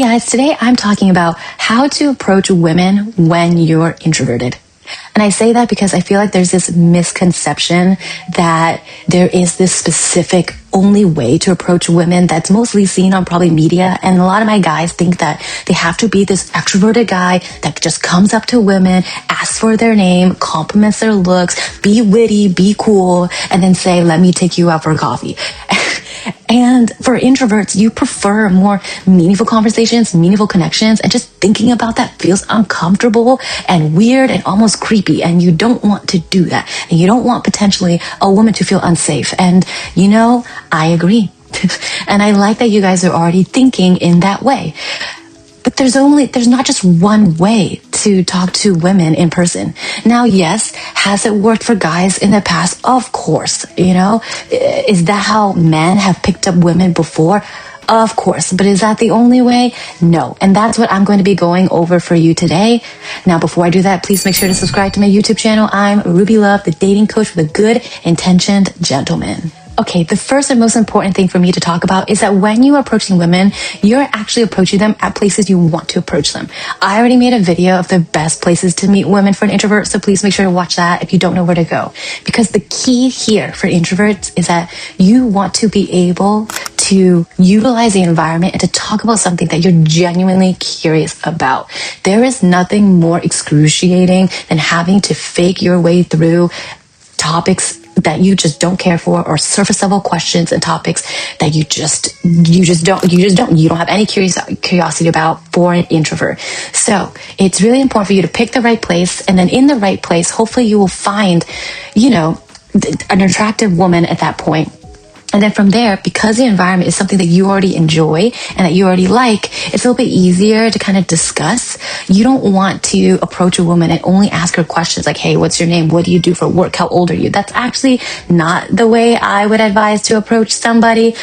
guys, today I'm talking about how to approach women when you're introverted. And I say that because I feel like there's this misconception that there is this specific only way to approach women that's mostly seen on probably media. And a lot of my guys think that they have to be this extroverted guy that just comes up to women, asks for their name, compliments their looks, be witty, be cool, and then say, let me take you out for coffee. And for introverts, you prefer more meaningful conversations, meaningful connections, and just thinking about that feels uncomfortable and weird and almost creepy. And you don't want to do that. And you don't want potentially a woman to feel unsafe. And you know, I agree. And I like that you guys are already thinking in that way. But there's not just one way to talk to women in person. Now, yes, has it worked for guys in the past? Of course, you know, is that how men have picked up women before? Of course, but is that the only way? No. And that's what I'm going to be going over for you today. Now, before I do that, please make sure to subscribe to my YouTube channel. I'm Ruby Love, the dating coach for the good intentioned gentleman. Okay, the first and most important thing for me to talk about is that when you are approaching women, you're actually approaching them at places you want to approach them. I already made a video of the best places to meet women for an introvert, so please make sure to watch that if you don't know where to go. Because the key here for introverts is that you want to be able to utilize the environment and to talk about something that you're genuinely curious about. There is nothing more excruciating than having to fake your way through topics that you just don't care for, or surface level questions and topics that you don't have any curiosity about for an introvert. So it's really important for you to pick the right place, and then in the right place, hopefully you will find, you know, an attractive woman at that point. And then from there, because the environment is something that you already enjoy and that you already like, it's a little bit easier to kind of discuss. You don't want to approach a woman and only ask her questions like, hey, what's your name? What do you do for work? How old are you? That's actually not the way I would advise to approach somebody.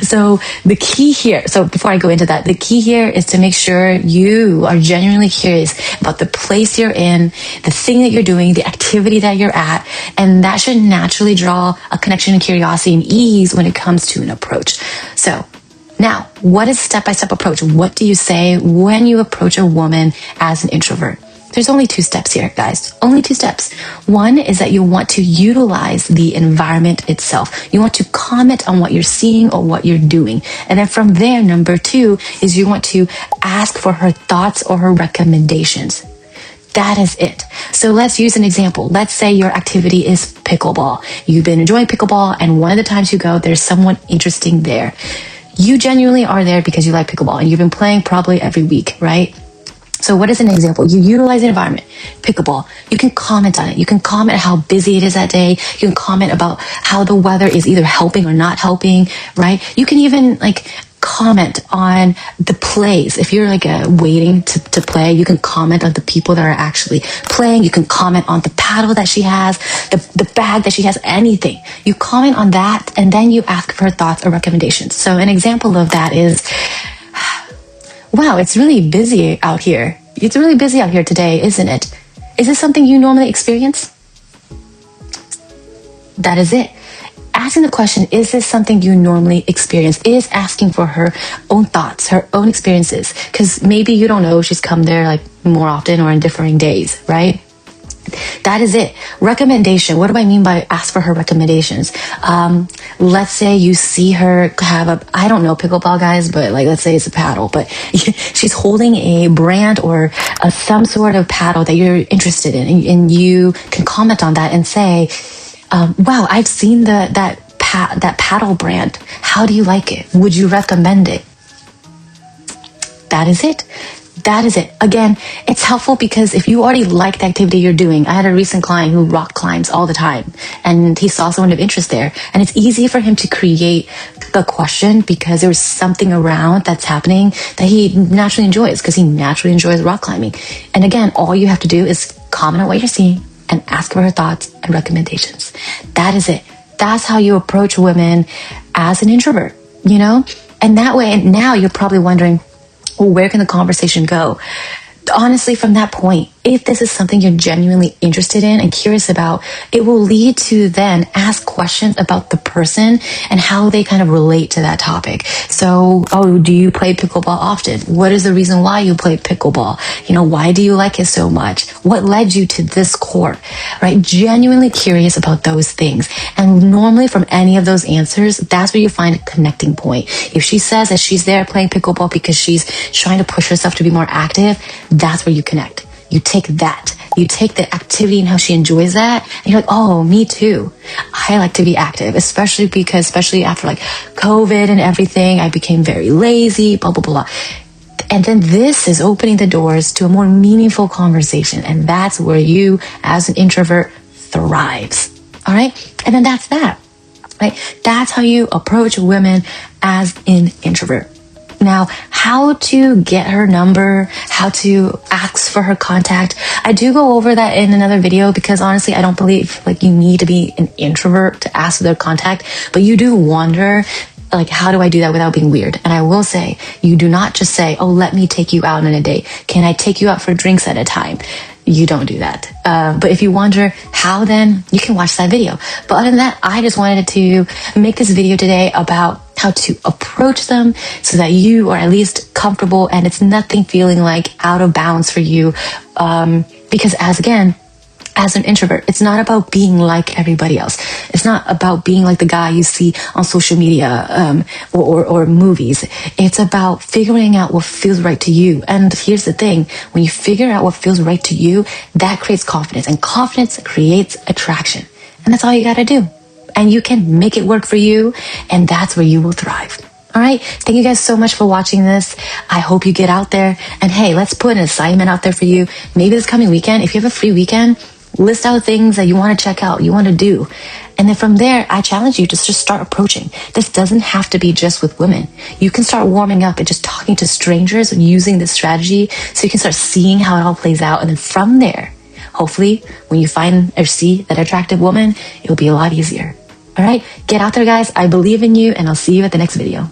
So the key here, so before I go into that, the key here is to make sure you are genuinely curious about the place you're in, the thing that you're doing, the activity that you're at, and that should naturally draw a connection and curiosity and ease when it comes to an approach. So now, what is step-by-step approach? What do you say when you approach a woman as an introvert? There's only 2 steps here, guys. Only 2 steps. One is that you want to utilize the environment itself. You want to comment on what you're seeing or what you're doing. And then from there, number 2 is you want to ask for her thoughts or her recommendations. That is it. So let's use an example. Let's say your activity is pickleball. You've been enjoying pickleball, and one of the times you go, there's someone interesting there. You genuinely are there because you like pickleball, and you've been playing probably every week, right? So what is an example? You utilize the environment, pickleball. You can comment on it. You can comment how busy it is that day. You can comment about how the weather is either helping or not helping, right? You can even comment on the plays. If you're waiting to play, you can comment on the people that are actually playing. You can comment on the paddle that she has, the bag that she has, anything. You comment on that, and then you ask for her thoughts or recommendations. So an example of that is, wow, it's really busy out here. It's really busy out here today, isn't it? Is this something you normally experience? That is it. Asking the question, is this something you normally experience, is asking for her own thoughts, her own experiences. Because maybe you don't know she's come there more often or in differing days, right? That is it. Recommendation. What do I mean by ask for her recommendations? Let's say you see her have I don't know, pickleball, guys, but let's say it's a paddle, but she's holding a brand or some sort of paddle that you're interested in, and you can comment on that and say, wow, I've seen that paddle brand. How do you like it? Would you recommend it? That is it. That is it. Again, it's helpful because if you already like the activity you're doing, I had a recent client who rock climbs all the time, and he saw someone of interest there, and it's easy for him to create the question because there's something around that's happening that he naturally enjoys, because he naturally enjoys rock climbing. And again, all you have to do is comment on what you're seeing and ask for her thoughts and recommendations. That is it. That's how you approach women as an introvert, you know? And that way, and now you're probably wondering, well, where can the conversation go? Honestly, from that point, if this is something you're genuinely interested in and curious about, it will lead to then ask questions about the person and how they kind of relate to that topic. So, oh, do you play pickleball often? What is the reason why you play pickleball? Why do you like it so much? What led you to this court, right? Genuinely curious about those things. And normally from any of those answers, that's where you find a connecting point. If she says that she's there playing pickleball because she's trying to push herself to be more active, that's where you connect. You take that. You take the activity and how she enjoys that, and you're like, oh, me too. I like to be active, especially after like COVID and everything, I became very lazy, blah, blah, blah. And then this is opening the doors to a more meaningful conversation. And that's where you, as an introvert, thrives. All right? And then that's that. Right? That's how you approach women as an introvert. Now, how to get her number, how to ask for her contact. I do go over that in another video because honestly, I don't believe like you need to be an introvert to ask for their contact, but you do wonder like, how do I do that without being weird? And I will say, you do not just say, oh, let me take you out on a date. Can I take you out for drinks at a time? You don't do that. But if you wonder how, then you can watch that video. But other than that, I just wanted to make this video today about how to approach them so that you are at least comfortable and it's nothing feeling like out of bounds for you. Because as an introvert, it's not about being like everybody else. It's not about being like the guy you see on social media or movies. It's about figuring out what feels right to you. And here's the thing. When you figure out what feels right to you, that creates confidence. And confidence creates attraction. And that's all you got to do. And you can make it work for you. And that's where you will thrive. All right. Thank you guys so much for watching this. I hope you get out there. And hey, let's put an assignment out there for you. Maybe this coming weekend, if you have a free weekend, list out things that you want to check out, you want to do. And then from there, I challenge you to just start approaching. This doesn't have to be just with women. You can start warming up and just talking to strangers and using this strategy so you can start seeing how it all plays out. And then from there, hopefully, when you find or see that attractive woman, it will be a lot easier. All right, get out there, guys. I believe in you, and I'll see you at the next video.